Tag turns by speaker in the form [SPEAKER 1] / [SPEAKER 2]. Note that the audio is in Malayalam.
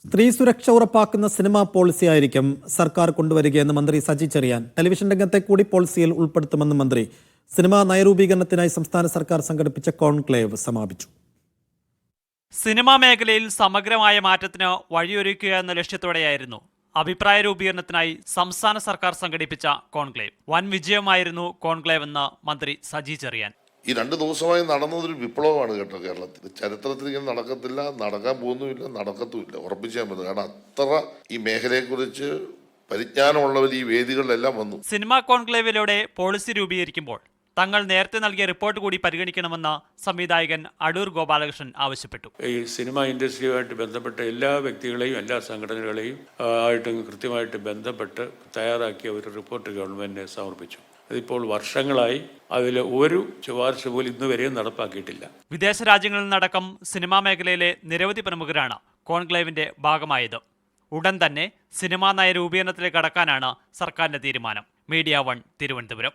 [SPEAKER 1] സ്ത്രീ സുരക്ഷ ഉറപ്പാക്കുന്ന സിനിമാ പോളിസി ആയിരിക്കും സർക്കാർ കൊണ്ടുവരികയെന്ന് മന്ത്രി സജി ചെറിയാൻ. ടെലിവിഷൻ രംഗത്തെ കൂടി പോളിസിയിൽ ഉൾപ്പെടുത്തുമെന്ന് മന്ത്രി. സിനിമാ നയരൂപീകരണത്തിനായി സംസ്ഥാന സർക്കാർ സംഘടിപ്പിച്ച കോൺക്ലേവ് സമാപിച്ചു.
[SPEAKER 2] സിനിമാ മേഖലയിൽ സമഗ്രമായ മാറ്റത്തിന് വഴിയൊരുക്കുക എന്ന ലക്ഷ്യത്തോടെയായിരുന്നു അഭിപ്രായ രൂപീകരണത്തിനായി സംസ്ഥാന സർക്കാർ സംഘടിപ്പിച്ച കോൺക്ലേവ്. വൻ വിജയമായിരുന്നു കോൺക്ലേവ് എന്ന് മന്ത്രി സജി ചെറിയാൻ.
[SPEAKER 3] ഈ 2 ദിവസമായി നടന്നതൊരു വിപ്ലവമാണ് കേട്ടോ. കേരളത്തിൽ ചരിത്രത്തിൽ ഇങ്ങനെ നടക്കത്തില്ല, നടക്കാൻ പോകുന്നുമില്ല, നടക്കത്തുമില്ല, ഉറപ്പിച്ചാൽ പറ്റും. കാരണം അത്ര ഈ മേഖലയെക്കുറിച്ച് പരിജ്ഞാനമുള്ളവർ ഈ വേദികളിലെല്ലാം വന്നു.
[SPEAKER 2] സിനിമാ കോൺക്ലേവിലൂടെ പോളിസി രൂപീകരിക്കുമ്പോൾ തങ്ങൾ നേരത്തെ നൽകിയ റിപ്പോർട്ട് കൂടി പരിഗണിക്കണമെന്ന് സംവിധായകൻ അടൂർ ഗോപാലകൃഷ്ണൻ ആവശ്യപ്പെട്ടു.
[SPEAKER 4] ഈ സിനിമാ ഇൻഡസ്ട്രിയുമായിട്ട് ബന്ധപ്പെട്ട എല്ലാ വ്യക്തികളെയും എല്ലാ സംഘടനകളെയും ആയിട്ടും കൃത്യമായിട്ട് ബന്ധപ്പെട്ട് തയ്യാറാക്കിയ ഒരു റിപ്പോർട്ട് ഗവൺമെന്റിന് സമർപ്പിച്ചു. അതിപ്പോൾ വർഷങ്ങളായി അതിൽ ഒരു ശുപാർശ പോലും ഇന്നുവരെയും നടപ്പാക്കിയിട്ടില്ല.
[SPEAKER 2] വിദേശ രാജ്യങ്ങളിൽ നിന്നടക്കം സിനിമാ മേഖലയിലെ നിരവധി പ്രമുഖരാണ് കോൺക്ലേവിന്റെ ഭാഗമായത്. ഉടൻ തന്നെ സിനിമാ നയ രൂപീകരണത്തിലേക്ക് കടക്കാനാണ് സർക്കാരിന്റെ തീരുമാനം. മീഡിയ 1 തിരുവനന്തപുരം.